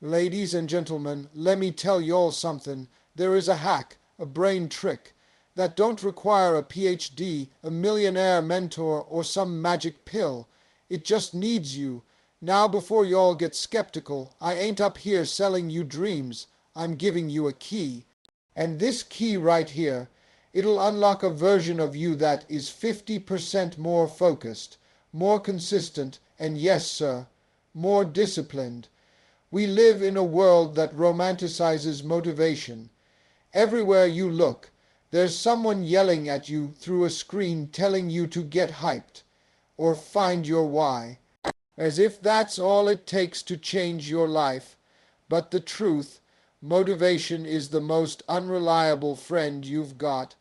Ladies and gentlemen, let me tell y'all something. There is a hack, a brain trick, that don't require a PhD, a millionaire mentor, or some magic pill. It just needs you. Now before y'all get skeptical, I ain't up here selling you dreams. I'm giving you a key. And this key right here, it'll unlock a version of you that is 50% more focused, more consistent, and yes, sir, more disciplined. We live in a world that romanticizes motivation. Everywhere you look, there's someone yelling at you through a screen telling you to get hyped or find your why, as if that's all it takes to change your life. But the truth, motivation is the most unreliable friend you've got.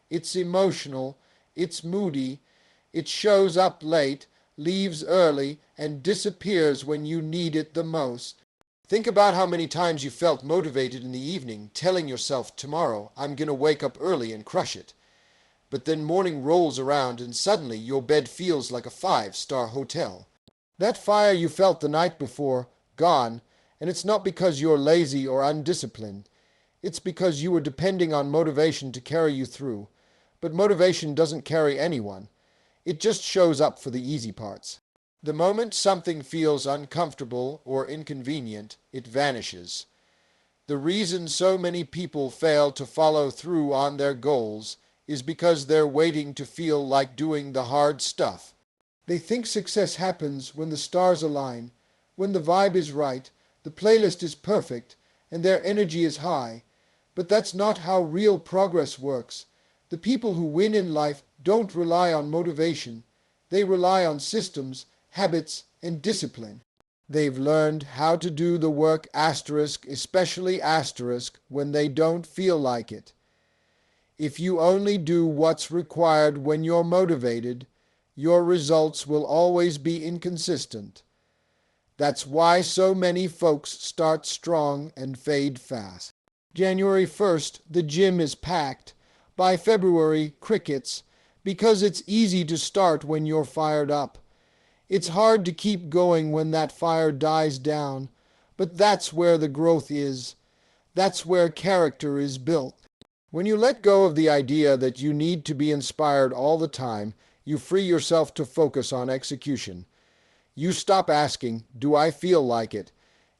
It's emotional, it's moody, it shows up late, leaves early, and disappears when you need it the most. Think about how many times you felt motivated in the evening, telling yourself, tomorrow I'm going to wake up early and crush it. But then morning rolls around and suddenly your bed feels like a five-star hotel. That fire you felt the night before, gone, and it's not because you're lazy or undisciplined. It's because you were depending on motivation to carry you through. But motivation doesn't carry anyone. It just shows up for the easy parts. The moment something feels uncomfortable or inconvenient, it vanishes. The reason so many people fail to follow through on their goals is because they're waiting to feel like doing the hard stuff. They think success happens when the stars align, when the vibe is right, the playlist is perfect, and their energy is high. But that's not how real progress works. The people who win in life don't rely on motivation. They rely on systems, habits, and discipline. They've learned how to do the work especially when they don't feel like it. If you only do what's required when you're motivated, your results will always be inconsistent. That's why so many folks start strong and fade fast. January 1st, the gym is packed. By February, crickets, because it's easy to start when you're fired up. It's hard to keep going when that fire dies down, but that's where the growth is. That's where character is built. When you let go of the idea that you need to be inspired all the time, you free yourself to focus on execution. You stop asking, "Do I feel like it?"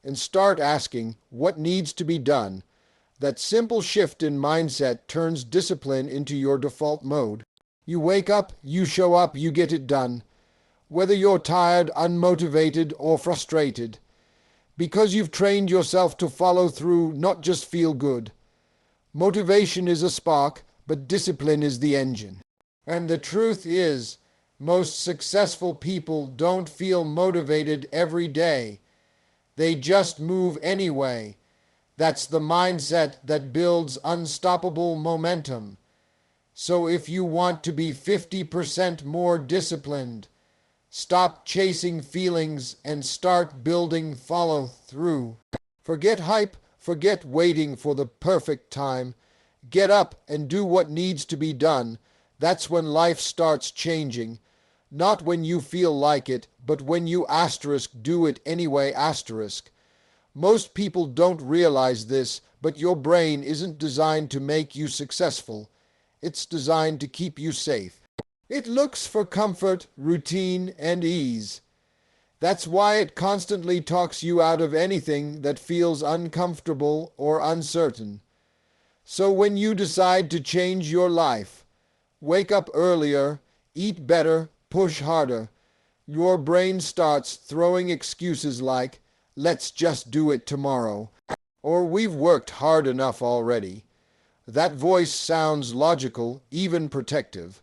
and start asking, "What needs to be done?" That simple shift in mindset turns discipline into your default mode. You wake up, you show up, you get it done. Whether you're tired, unmotivated, or frustrated. Because you've trained yourself to follow through, not just feel good. Motivation is a spark, but discipline is the engine. And the truth is, most successful people don't feel motivated every day. They just move anyway. That's the mindset that builds unstoppable momentum. So if you want to be 50% more disciplined, stop chasing feelings and start building follow-through. Forget hype, forget waiting for the perfect time. Get up and do what needs to be done. That's when life starts changing. Not when you feel like it, but when you do it anyway . Most people don't realize this, but your brain isn't designed to make you successful. It's designed to keep you safe. It looks for comfort, routine, and ease. That's why it constantly talks you out of anything that feels uncomfortable or uncertain. So when you decide to change your life, wake up earlier, eat better, push harder, your brain starts throwing excuses like, "Let's just do it tomorrow," or "We've worked hard enough already." That voice sounds logical, even protective,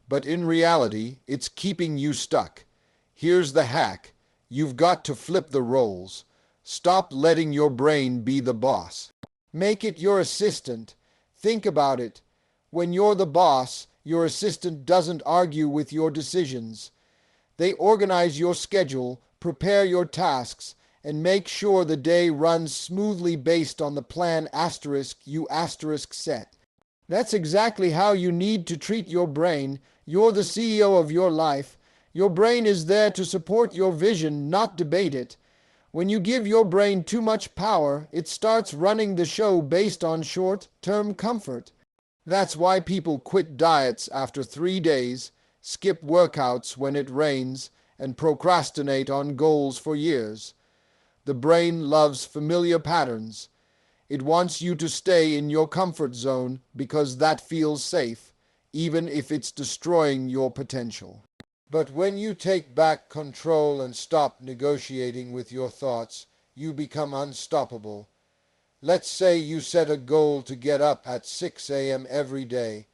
but in reality, it's keeping you stuck. Here's the hack. You've got to flip the roles. Stop letting your brain be the boss. Make it your assistant. Think about it. When you're the boss, your assistant doesn't argue with your decisions. They organize your schedule, prepare your tasks, and make sure the day runs smoothly based on the plan you set. That's exactly how you need to treat your brain. You're the CEO of your life. Your brain is there to support your vision, not debate it. When you give your brain too much power, it starts running the show based on short-term comfort. That's why people quit diets after 3 days, skip workouts when it rains, and procrastinate on goals for years. The brain loves familiar patterns. It wants you to stay in your comfort zone because that feels safe, even if it's destroying your potential. But when you take back control and stop negotiating with your thoughts, you become unstoppable. Let's say you set a goal to get up at 6 a.m. every day.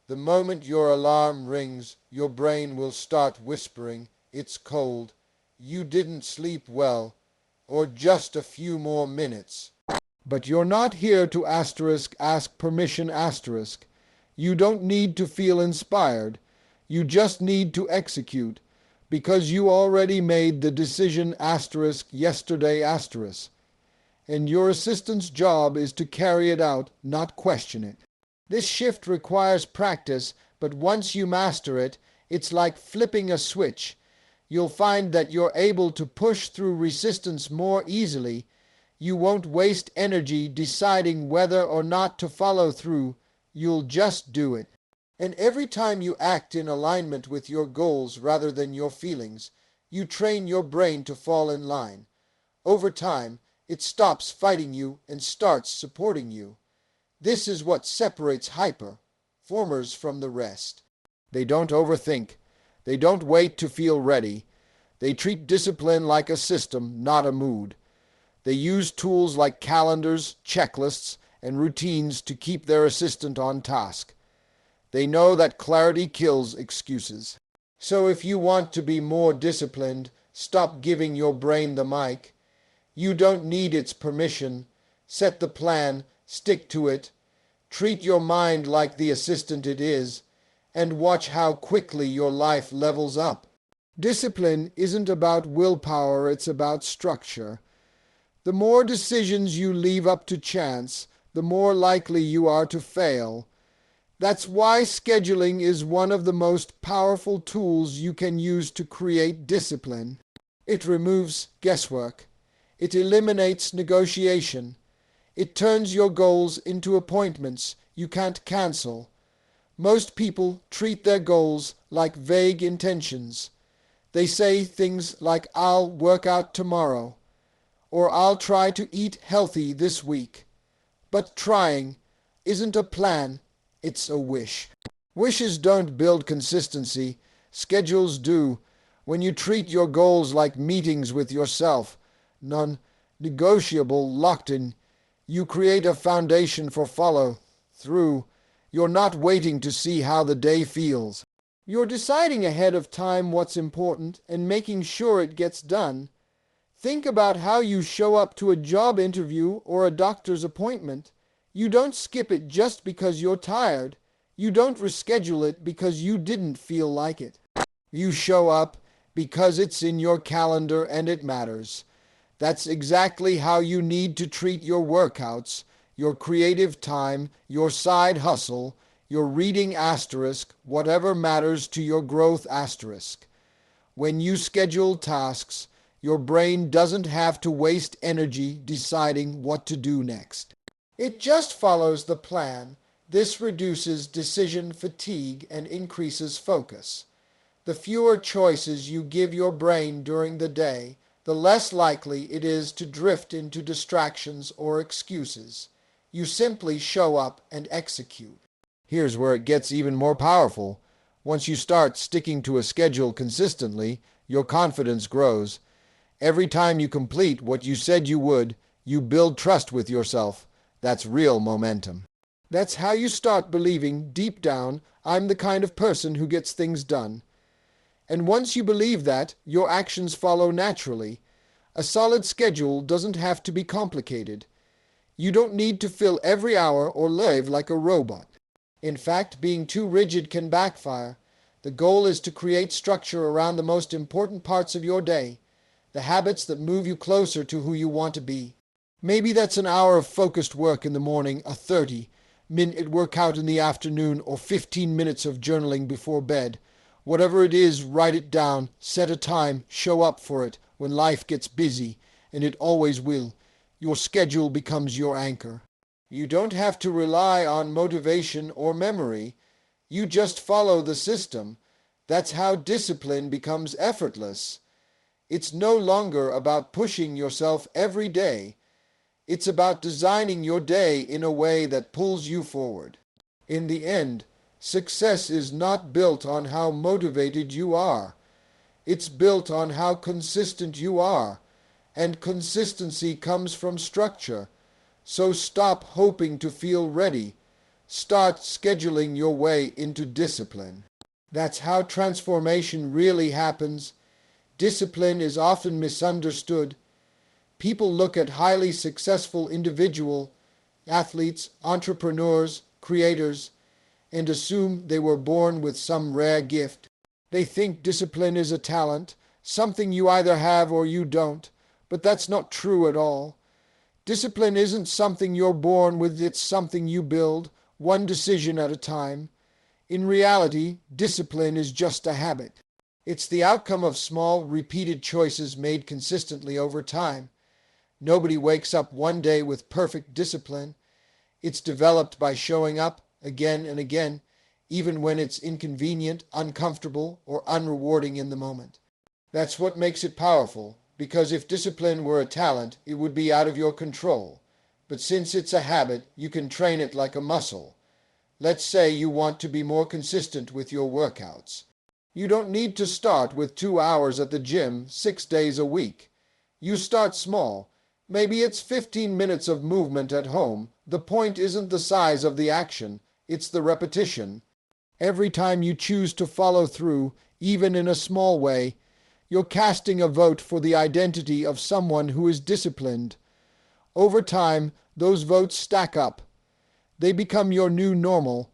The moment your alarm rings, your brain will start whispering, "It's cold, you didn't sleep well, or just a few more minutes." But you're not here to ask permission. You don't need to feel inspired. You just need to execute, because you already made the decision yesterday. And your assistant's job is to carry it out, not question it. This shift requires practice, but once you master it, it's like flipping a switch. You'll find that you're able to push through resistance more easily. You won't waste energy deciding whether or not to follow through. You'll just do it. And every time you act in alignment with your goals rather than your feelings, you train your brain to fall in line. Over time, it stops fighting you and starts supporting you. This is what separates high-performers from the rest. They don't overthink. They don't wait to feel ready. They treat discipline like a system, not a mood. They use tools like calendars, checklists, and routines to keep their assistant on task. They know that clarity kills excuses. So if you want to be more disciplined, stop giving your brain the mic. You don't need its permission. Set the plan, stick to it, treat your mind like the assistant it is, and watch how quickly your life levels up. Discipline isn't about willpower, it's about structure. The more decisions you leave up to chance, the more likely you are to fail. That's why scheduling is one of the most powerful tools you can use to create discipline. It removes guesswork. It eliminates negotiation. It turns your goals into appointments you can't cancel. Most people treat their goals like vague intentions. They say things like, "I'll work out tomorrow," or "I'll try to eat healthy this week." But trying isn't a plan, it's a wish. Wishes don't build consistency. Schedules do. When you treat your goals like meetings with yourself, non-negotiable, locked in, you create a foundation for follow-through. You're not waiting to see how the day feels. You're deciding ahead of time what's important and making sure it gets done. Think about how you show up to a job interview or a doctor's appointment. You don't skip it just because you're tired. You don't reschedule it because you didn't feel like it. You show up because it's in your calendar and it matters. That's exactly how you need to treat your workouts, your creative time, your side hustle, your reading whatever matters to your growth . When you schedule tasks, your brain doesn't have to waste energy deciding what to do next. It just follows the plan. This reduces decision fatigue and increases focus. The fewer choices you give your brain during the day, the less likely it is to drift into distractions or excuses. You simply show up and execute. Here's where it gets even more powerful. Once you start sticking to a schedule consistently, your confidence grows. Every time you complete what you said you would, you build trust with yourself. That's real momentum. That's how you start believing deep down, "I'm the kind of person who gets things done." And once you believe that, your actions follow naturally. A solid schedule doesn't have to be complicated. You don't need to fill every hour or live like a robot. In fact, being too rigid can backfire. The goal is to create structure around the most important parts of your day, the habits that move you closer to who you want to be. Maybe that's an hour of focused work in the morning, a 30-minute workout in the afternoon, or 15 minutes of journaling before bed. Whatever it is, write it down, set a time, show up for it when life gets busy, and it always will. Your schedule becomes your anchor. You don't have to rely on motivation or memory. You just follow the system. That's how discipline becomes effortless. It's no longer about pushing yourself every day. It's about designing your day in a way that pulls you forward. In the end, success is not built on how motivated you are. It's built on how consistent you are, and consistency comes from structure. So stop hoping to feel ready. Start scheduling your way into discipline. That's how transformation really happens. Discipline is often misunderstood. People look at highly successful individuals, athletes, entrepreneurs, creators, and assume they were born with some rare gift. They think discipline is a talent, something you either have or you don't, but that's not true at all. Discipline isn't something you're born with, it's something you build, one decision at a time. In reality, discipline is just a habit. It's the outcome of small, repeated choices made consistently over time. Nobody wakes up one day with perfect discipline. It's developed by showing up again and again, even when it's inconvenient, uncomfortable, or unrewarding in the moment. That's what makes it powerful, because if discipline were a talent, it would be out of your control. But since it's a habit, you can train it like a muscle. Let's say you want to be more consistent with your workouts. You don't need to start with 2 hours at the gym 6 days a week. You start small. Maybe it's 15 minutes of movement at home. The point isn't the size of the action, it's the repetition. Every time you choose to follow through, even in a small way, you're casting a vote for the identity of someone who is disciplined. Over time, those votes stack up. They become your new normal.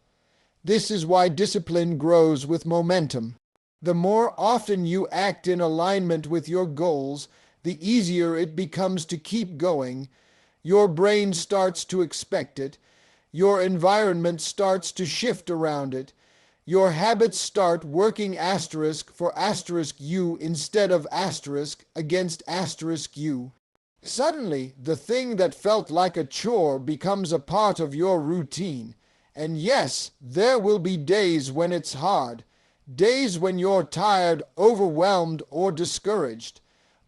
This is why discipline grows with momentum. The more often you act in alignment with your goals, the easier it becomes to keep going. Your brain starts to expect it. Your environment starts to shift around it. Your habits start working asterisk for asterisk you instead of asterisk against asterisk you. Suddenly, the thing that felt like a chore becomes a part of your routine. And yes, there will be days when it's hard, days when you're tired, overwhelmed, or discouraged.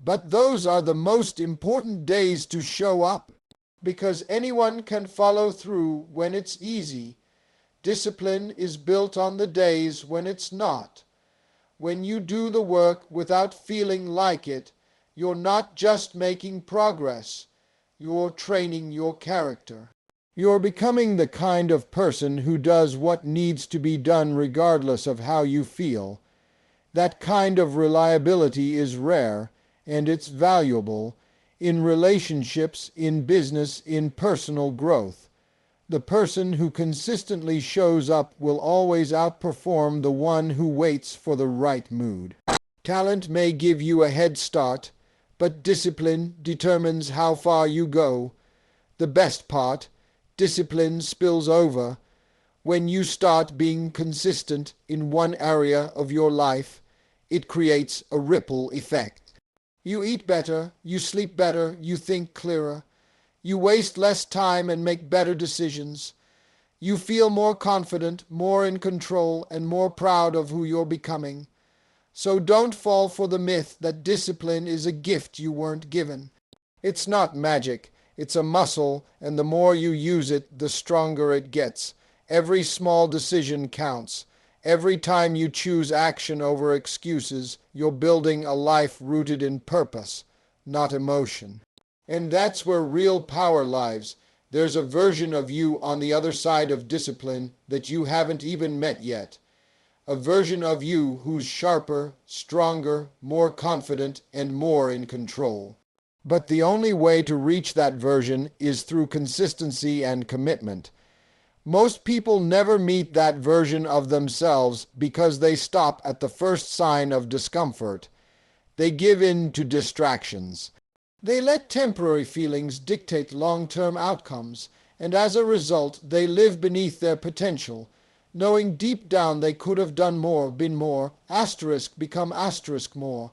But those are the most important days to show up, because anyone can follow through when it's easy. Discipline is built on the days when it's not. When you do the work without feeling like it, you're not just making progress, you're training your character. You're becoming the kind of person who does what needs to be done regardless of how you feel. That kind of reliability is rare, and it's valuable in relationships, in business, in personal growth. The person who consistently shows up will always outperform the one who waits for the right mood. Talent may give you a head start, but discipline determines how far you go. The best part, discipline spills over. When you start being consistent in one area of your life, it creates a ripple effect. You eat better, you sleep better, you think clearer. You waste less time and make better decisions. You feel more confident, more in control, and more proud of who you're becoming. So don't fall for the myth that discipline is a gift you weren't given. It's not magic. It's a muscle, and the more you use it, the stronger it gets. Every small decision counts. Every time you choose action over excuses, you're building a life rooted in purpose, not emotion. And that's where real power lies. There's a version of you on the other side of discipline that you haven't even met yet. A version of you who's sharper, stronger, more confident, and more in control. But the only way to reach that version is through consistency and commitment. Most people never meet that version of themselves because they stop at the first sign of discomfort. They give in to distractions. They let temporary feelings dictate long-term outcomes, and as a result, they live beneath their potential, knowing deep down they could have done more, been more, asterisk become asterisk more.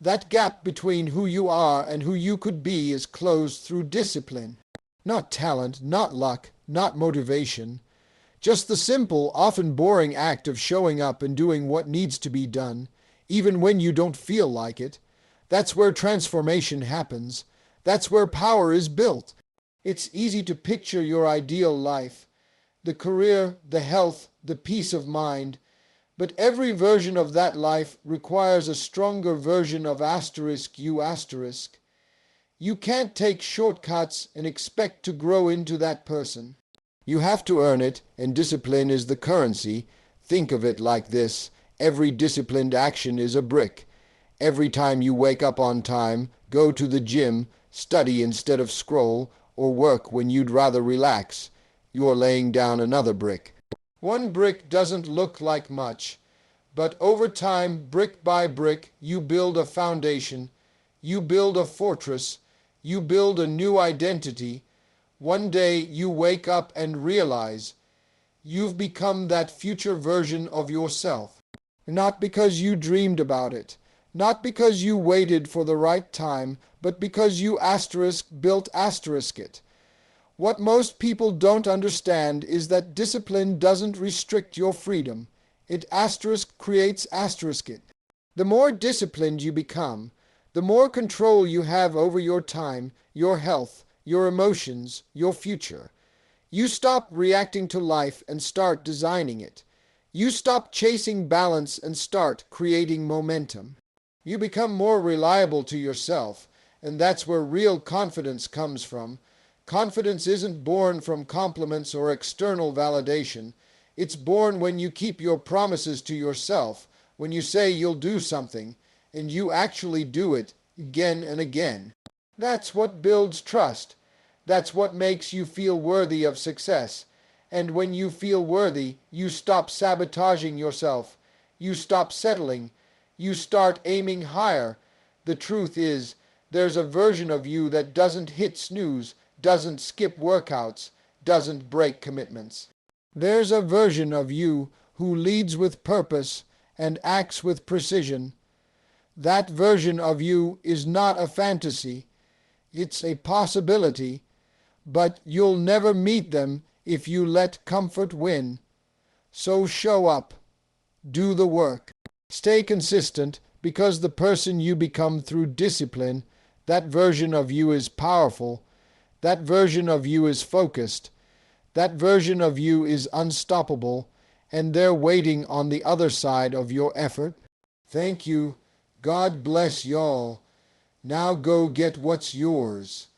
That gap between who you are and who you could be is closed through discipline. Not talent, not luck, not motivation. Just the simple, often boring act of showing up and doing what needs to be done, even when you don't feel like it. That's where transformation happens. That's where power is built. It's easy to picture your ideal life, the career, the health, the peace of mind, but every version of that life requires a stronger version of you asterisk. You can't take shortcuts and expect to grow into that person. You have to earn it, and discipline is the currency. Think of it like this. Every disciplined action is a brick. Every time you wake up on time, go to the gym, study instead of scroll, or work when you'd rather relax, you're laying down another brick. One brick doesn't look like much, but over time, brick by brick, you build a foundation, you build a fortress, you build a new identity. One day you wake up and realize you've become that future version of yourself. Not because you dreamed about it, not because you waited for the right time, but because you built it. What most people don't understand is that discipline doesn't restrict your freedom. It creates it. The more disciplined you become, the more control you have over your time, your health, your emotions, your future. You stop reacting to life and start designing it. You stop chasing balance and start creating momentum. You become more reliable to yourself, and that's where real confidence comes from. Confidence isn't born from compliments or external validation. It's born when you keep your promises to yourself, when you say you'll do something, and you actually do it again and again. That's what builds trust. That's what makes you feel worthy of success. And when you feel worthy, you stop sabotaging yourself. You stop settling. You start aiming higher. The truth is, there's a version of you that doesn't hit snooze, doesn't skip workouts, doesn't break commitments. There's a version of you who leads with purpose and acts with precision. That version of you is not a fantasy. It's a possibility, but you'll never meet them if you let comfort win. So show up. Do the work. Stay consistent, because the person you become through discipline, that version of you is powerful. That version of you is focused. That version of you is unstoppable, and they're waiting on the other side of your effort. Thank you. God bless y'all. Now go get what's yours.